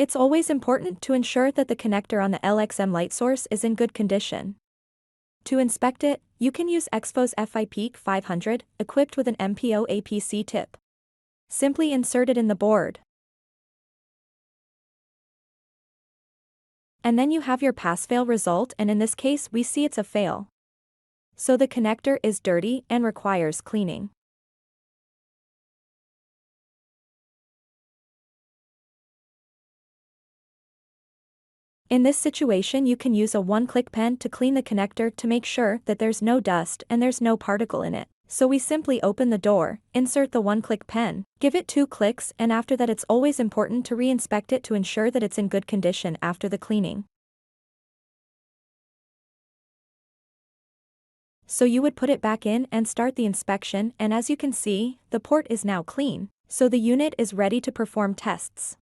It's always important to ensure that the connector on the LXM light source is in good condition. To inspect it, you can use EXFO's FI-Peak 500, equipped with an MPO APC tip. Simply insert it in the board. And then you have your pass-fail result, and in this case we see it's a fail. So the connector is dirty and requires cleaning. In this situation you can use a one-click pen to clean the connector to make sure that there's no dust and there's no particle in it. So we simply open the door, insert the one-click pen, give it 2 clicks, and after that it's always important to re-inspect it to ensure that it's in good condition after the cleaning. So you would put it back in and start the inspection, and as you can see, the port is now clean, so the unit is ready to perform tests.